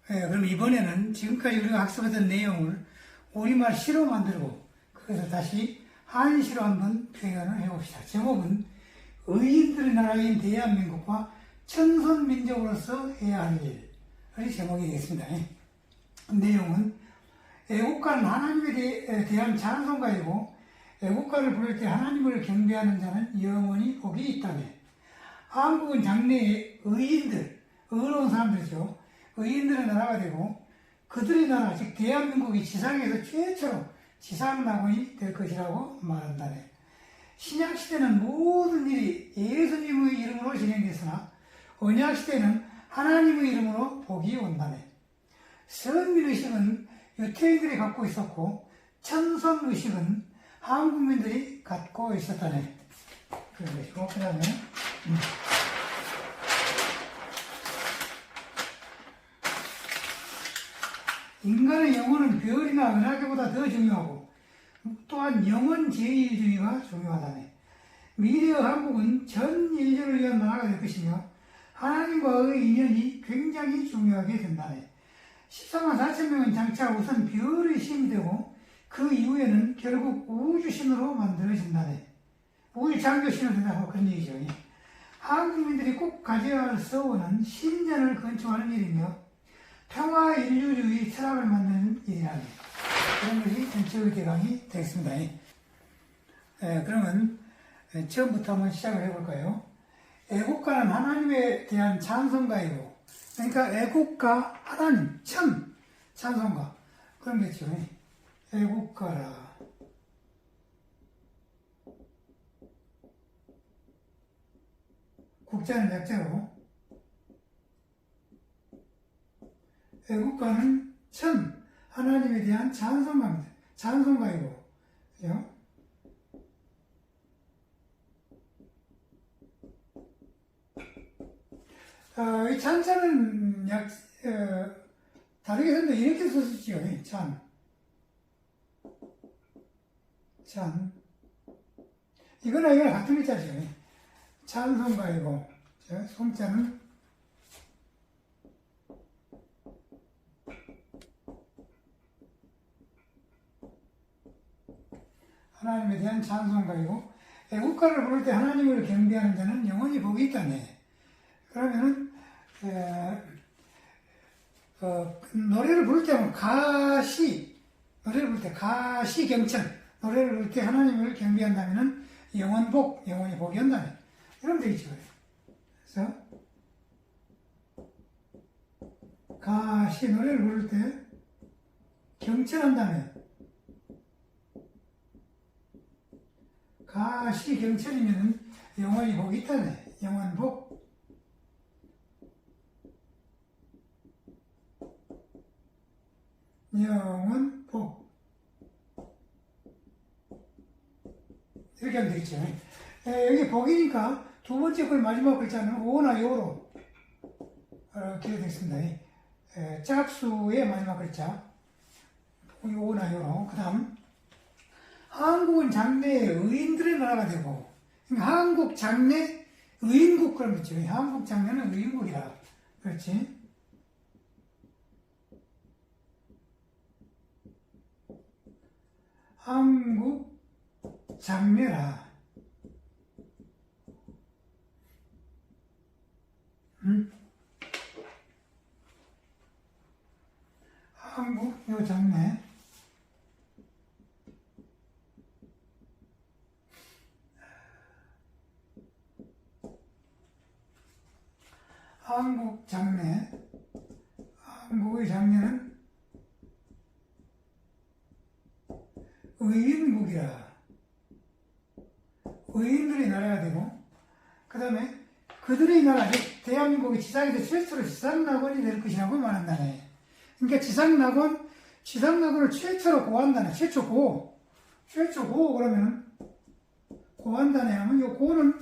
그럼 이번에는 지금까지 우리가 학습했던 내용을 우리말 시로 만들고 그래서 다시 한시로 한번 표현을 해봅시다. 제목은 의인들의 나라인 대한민국과 천선민족으로서 해야 할 일의 제목이 되겠습니다. 내용은 애국가는 하나님에 대한 찬송가이고 애국가를 부를 때 하나님을 경배하는 자는 영원히 복이 있다네. 한국은 장래에 의인들, 의로운 사람들이죠. 의인들의 나라가 되고 그들의 나라, 즉 대한민국이 지상에서 최초로 지상낙원이 될 것이라고 말한다네. 신약시대는 모든 일이 예수님의 이름으로 진행됐으나 언약시대는 하나님의 이름으로 복이 온다네. 선민의식은 유태인들이 갖고 있었고 천선의식은 한국민들이 갖고 있었다네. 그러시고 그 다음에 인간의 영혼은 별이나 은하계보다 더 중요하고 또한 영혼제일주의가 중요하다네. 미래의 한국은 전 인류를 위한 나라가 될 것이며 하나님과의 인연이 굉장히 중요하게 된다네. 14만 4천 명은 장차 우선 별의 신이 되고 그 이후에는 결국 우주신으로 만들어진다네. 우주장교신으로 된다고 그런 얘기죠. 한국민들이 꼭 가져야 할 서원은 신전을 건축하는 일이며 평화 인류주의 철학을 만드는 일이라네. 그런 것이 전체의 대강이 되겠습니다. 그러면 처음부터 한번 시작을 해볼까요? 애국가는 하나님에 대한 찬송가이고, 그러니까 애국가 하나님, 참 찬송가 그런 거죠. 애국가라. 국자는 약자로 애국가는 참 하나님에 대한 찬송가입니다. 찬송가이고, 그죠? 이 찬자는 다르게 썼는데 이렇게 썼었지요. 찬. 이거나 이거나 같은 글자죠. 찬송가이고, 송자는 하나님에 대한 찬송가이고, 애국가를 부를 때 하나님을 경배하는 자는 영원히 복이 있다네. 그러면은, 노래를 부를 때는 노래를 부를 때 가시경천, 노래를 부를 때 하나님을 경배한다면은 영원복, 영원히 복이 온다네. 이러면 되겠죠. 그래서, 노래를 부를 때 경천한다면, 가시경천이면 영원히 복이 있다네. 영원복. 영원복. 이렇게 하면 되겠죠. 여기 복이니까 두 번째 글 마지막 글자는 오나 요로 기록되겠습니다. 짝수의 마지막 글자. 오나 요로. 그 다음, 한국은 장래에 의인들의 나라가 되고, 한국 장래 의인국 그런 거죠. 한국 장래는 의인국이라. 그렇지. 한국 장래라. 한국 요 장래. 한국 장래. 한국의 장래는 의인국이라. 의인들의 나라가 되고, 그 다음에 그들의 나라, 즉 대한민국이 지상에서 최초로 지상낙원이 될 것이라고 말한다네. 그러니까 지상낙원을 최초로 고한다네. 최초 고 그러면은 고한다네 하면 요 고는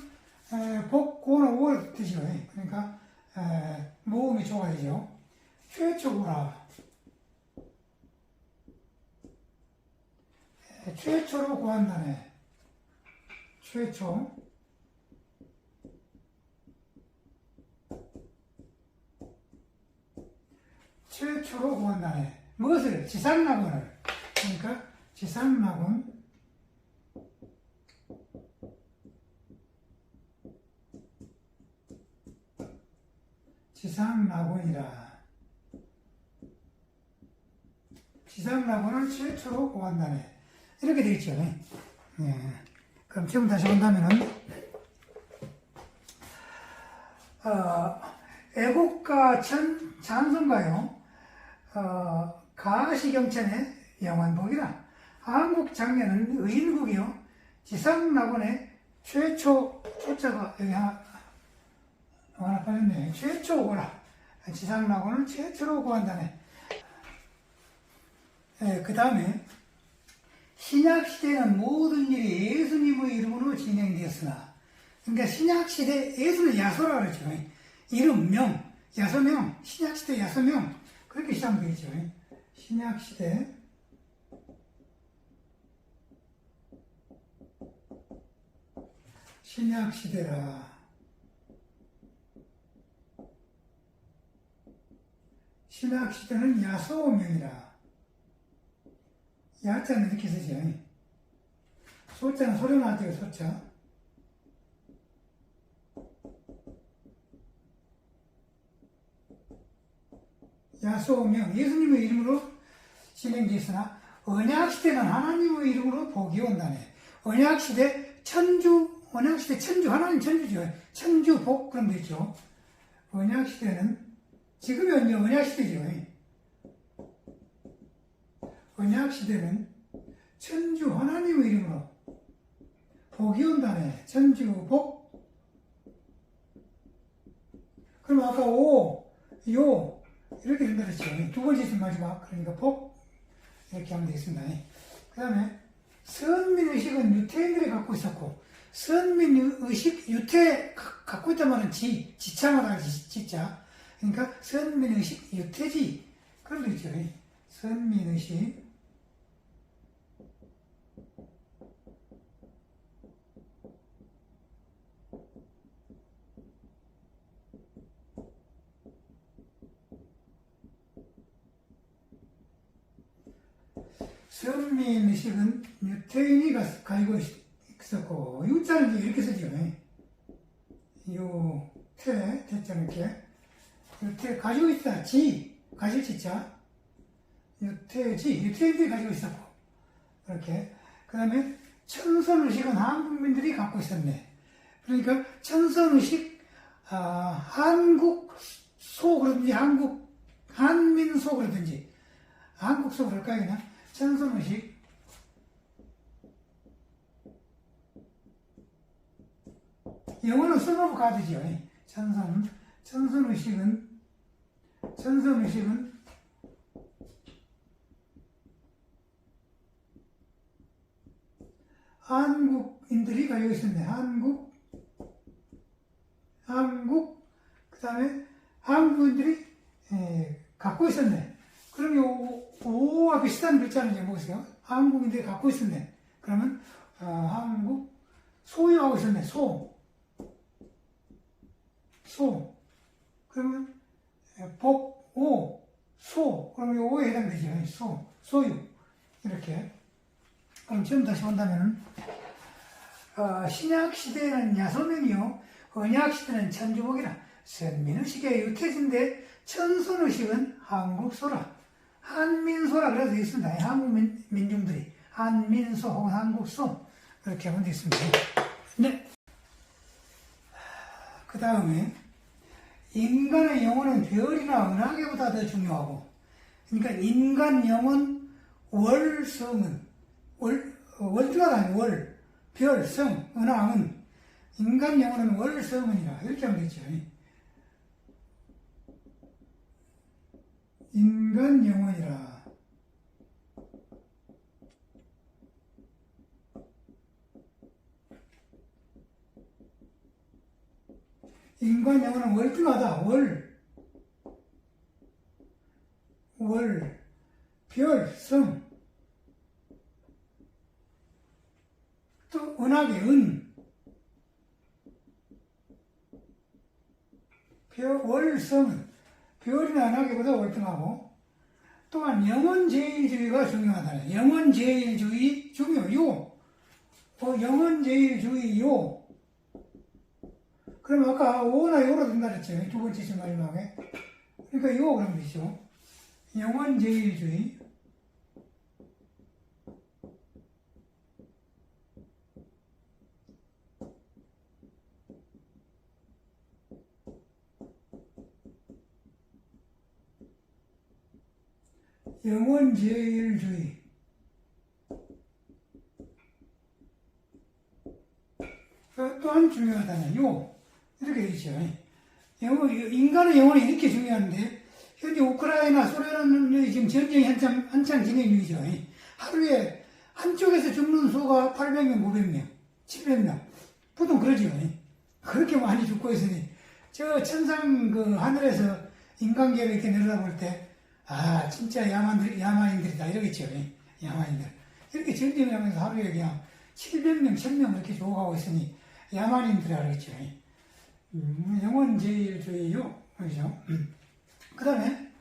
고는 5월 뜻이죠. 그러니까 모음이 조가 되죠. 최초고라. 최초로 고한다네. 최초. 최초로 구한다네. 무엇을? 지상낙원을. 그러니까 지상낙원 지상낙원이라. 지상낙원을 최초로 구한다네. 이렇게 되겠죠. 예. 그럼 지금 다시 본다면은, 애국가 찬송가요, 가시경천의 영환복이라. 한국 장례는 의인국이요, 지상낙원의 최초, 초자가 여기 하나 빠졌네. 최초고라. 지상낙원을 최초로 구한다네. 그 다음에, 신약시대는 모든 일이 예수님의 이름으로 진행되었으나, 그러니까 신약시대, 예수는 야소라 그러죠. 이름, 명, 야소명, 신약시대 야소명, 그렇게 시작되겠죠. 신약시대, 신약시대라. 신약시대는 야소명이라. 야자는 이렇게 쓰죠. 소자는 소리 나왔대요, 소자. 야소명, 예수님의 이름으로 진행되었으나, 언약시대는 하나님의 이름으로 복이 온다네. 언약시대 천주, 언약시대 천주, 하나님 천주죠. 천주 복, 그런 거 있죠. 언약시대는, 지금이 언제 언약시대죠. 언약시대는 천주 하나님의 이름으로 복이 온다네. 천주 복. 그럼 아까 오, 요 이렇게 된다 그랬죠. 두 번째 있으면 마지막. 그러니까 복 이렇게 하면 되겠습니다. 그 다음에 선민의식은 유태인들이 갖고 있었고, 선민의식, 유태 갖고 있단 말은 지차마다 지자. 그러니까 선민의식, 유태지 그런 거 있죠. 선민의식, 선민의식은 유태인이 가지고 있었고, 유자는 이렇게 쓰죠. 태자는 이렇게. 유태, 가지고 있다. 가질 지자. 유태인들이 가지고 있었고. 이렇게. 그 다음에, 천선의식은 한국민들이 갖고 있었네. 그러니까, 천선의식, 한국소 그러든지, 한민소 그러든지, 한국소 그럴까요, 그냥? 천선의식. 영어는 선오브 가드죠. 천선의식은 한국인들이 가지고 있었네. 그 다음에 한국인들이 갖고 있었네. 그럼 오와 비슷한 글자는 이제 뭐겠어요? 한국인들이 갖고 있었네. 그러면 한국 소유하고 있었네. 소. 그러면 소. 그러면 오에 해당되죠. 소유. 이렇게. 그럼 지금 다시 본다면은, 신약시대는 야소명이요, 언약시대는 천주복이라. 선민의식의 유태지인데, 천선의식은 한국소라. 한민소라 그래도 되겠습니다. 한국 민중들이. 한민소 혹은 한국소. 그렇게 하면 되겠습니다. 네. 그 다음에, 인간의 영혼은 별이나 은하계보다 더 중요하고, 그러니까 인간 영혼, 월성은, 월등하다 아니고 별, 성, 은하은, 인간 영혼은 월성은이라 이렇게 하면 되죠. 인간 영혼이라. 인간 영혼은 월등하다. 별, 성. 또 은하계, 월성은 별이나 은하계보다 월등하고, 또한 영원제일주의가 중요하다. 영원제일주의 중요. 영원제일주의요. 그럼 아까 오나 요로 된다 그랬죠. 두 번째 줄 마지막에. 그러니까 요 그러면 되죠. 영원제일주의. 영원제일주의. 또한 중요하다는 요. 이렇게 되죠. 인간의 영혼이 이렇게 중요한데, 현재 우크라이나, 소련은 지금 전쟁이 한창 진행 중이죠. 하루에 한쪽에서 죽는 수가 800명, 500명, 700명. 보통 그러죠. 그렇게 많이 죽고 있으니, 저 천상 하늘에서 인간계를 이렇게 내려다볼 때, 아, 진짜 야만인들이다. 이러겠죠. 야만인들. 이렇게 전쟁하면서 하루에 그냥 700명, 1000명 이렇게 죽어가고 있으니, 야만인들이라 그러겠죠. 영원제일주의요. 그렇죠. 그 다음에,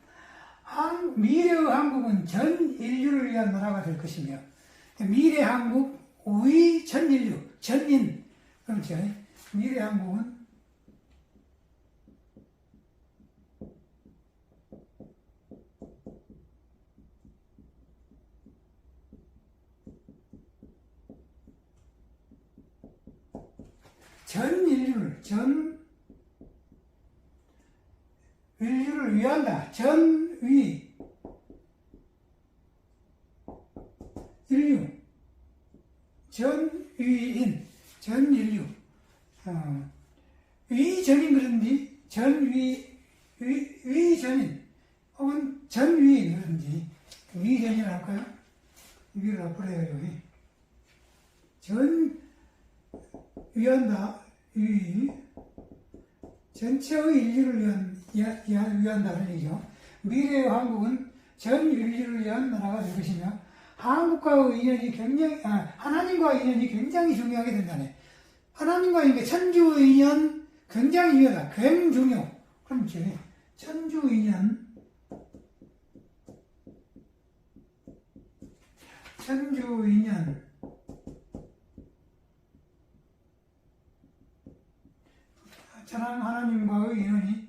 미래의 한국은 전 인류를 위한 나라가 될 것이며, 미래 한국, 우위 전 인류, 전인. 그렇죠. 미래 한국은 전 인류를 위한다. 전위. 인류. 전위인. 전인류. 위전인 그런지, 위전인. 혹은 전위인 그런지, 위전인 할까요? 위를 앞으로 해야죠. 위한다. 전체의 인류를 위한다는 얘기죠. 미래의 한국은 전 인류를 위한 나라가 될 것이며, 한국과의 인연이 하나님과의 인연이 굉장히 중요하게 된다네. 하나님과의 인연, 천주의 인연 굉장히 중요하다. 굉중요. 그럼 이제 천주 인연, 하나님과의 인연이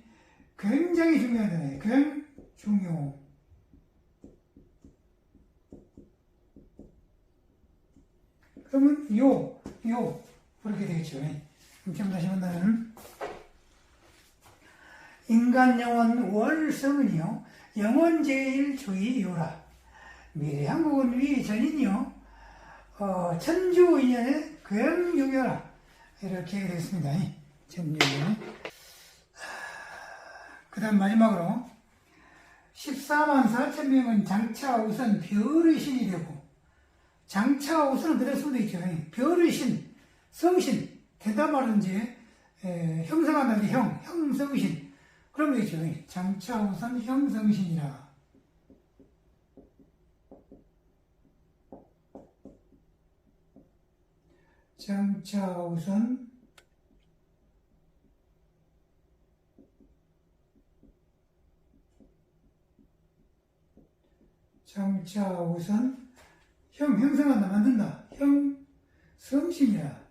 굉장히 중요하다네. 굉중요. 그러면 그렇게 되겠죠. 그럼 다시 만나면 인간 영혼 월성은요 영원제일주의요라. 미래 한국은 위전이요 천주 인연의 굉중요라. 이렇게 되겠습니다. 천주인연. 그 다음 마지막으로 14만 4천 명은 장차 우선 별의 신이 되고, 장차 우선은 그대로 쓰면 있죠. 별의 신, 성신, 대답하는 이제 형성한다는 형성신. 그러면 되죠. 장차 우선 형성신이라. 장차 우선 형성한다, 만든다. 형성신이라.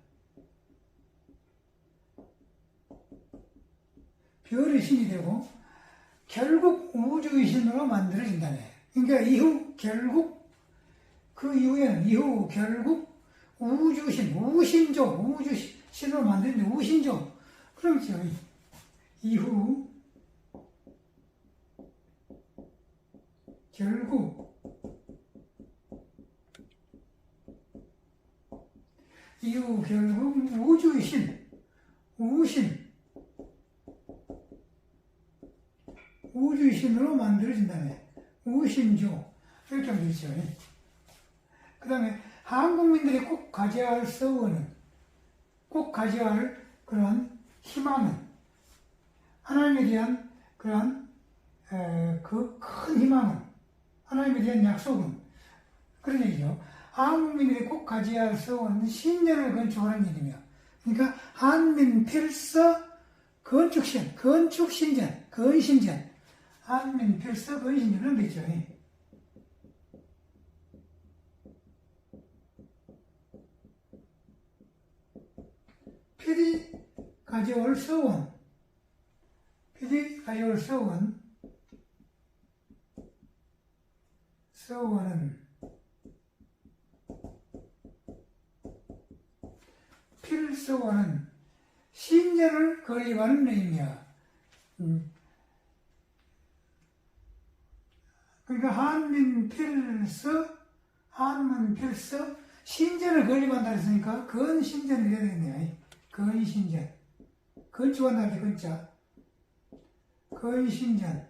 별의 신이 되고, 결국 우주의 신으로 만들어진다네. 그러니까 결국 우주신, 우신조, 우주신으로 만드는데 우신조. 그렇죠. 이후 결국 우주의 신, 우주의 신으로 만들어진다네. 우신조. 이렇게 하면 되죠. 그 다음에 한국민들이 꼭 가져야 할 서원은, 꼭 가져야 할 그런 희망은, 하나님에 대한 그런 그 큰 희망은, 하나님에 대한 약속은, 그런 얘기죠. 한국민들이 꼭 가져야 할 서원은 신전을 건축하는 일이며, 그러니까 한민 필서 건축신전, 건신전, 한민 필서 근신주 이런 게 있죠. 필이 가져올 서원, 필이 가져올 서원은 필서원은 신전을 건립하는 의미야. 그러니까 한민필서, 신전을 건립한다 했으니까 건신전을 해야 되겠네. 건신전. 건축한다 할 때 건자. 건신전.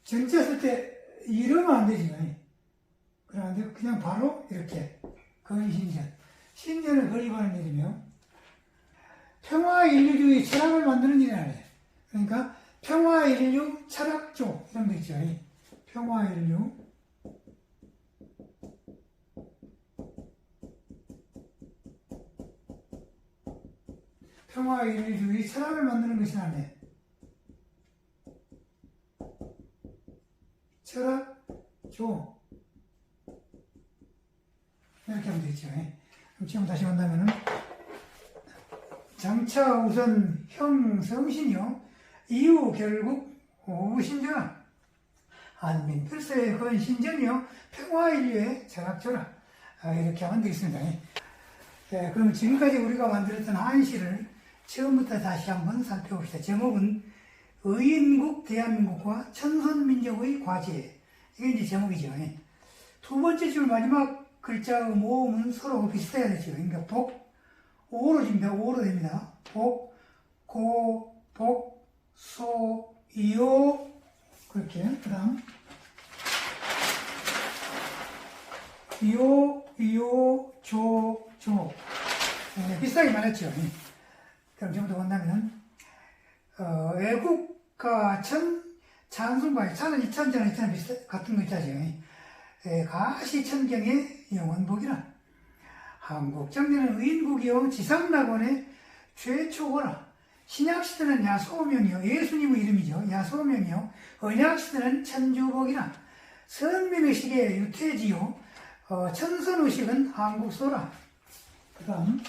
전자 쓸 때 이러면 안 되지. 그런데 그냥 바로 이렇게 건신전. 신전을 건립하는 일이며 평화인류주의 철학을 만드는 일이라네. 그러니까 평화인류 철학조 이런 거 있죠. 평화인류주의 철학을 만드는 것이라네. 철학조 이렇게 하면 되겠죠. 그럼 지금 다시 본다면은 장차 우선 형성신이요 이후 결국 오신전 한민필서의 건신전이요 평화인류의 철학조라 이렇게 하면 되겠습니다. 그럼 지금까지 우리가 만들었던 한시를 처음부터 다시 한번 살펴봅시다. 제목은 의인국 대한민국과 천선민족의 과제. 이게 이제 제목이죠. 두 번째 줄 마지막 글자의 모음은 서로 비슷해야 되죠. 그러니까 오로 됩니다. 오로 됩니다. 소, 이오. 그렇게. 그 다음. 이오, 조. 비슷하게 말했죠. 그럼 좀더 본다면, 애국가 찬송가의 찬은 이찬자는 같은 거 있자죠. 가시천경의 영원복이라. 한국 정대는 의인국이요 지상낙원의 최초거라. 신약시대는 야소명이요 예수님의 이름이죠. 야소명이요 언약시대는 천주복이라. 선민의 시기에 유태지요 천선의식은 한국소라. 그 다음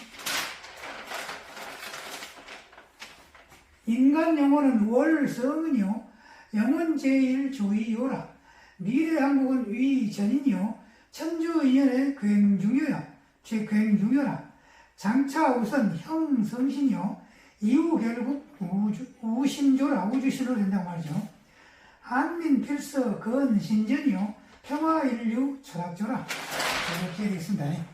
인간 영혼은 월성은요 영원제일조이요라. 미래 한국은 위전인이요 천주인연의 굉중요라. 장차 우선 형성신이요 이후 결국 우신조라. 우주신으로 된다고 말이죠. 한민필서 건신전이요 평화인류 철학조라. 이렇게 되어 있습니다.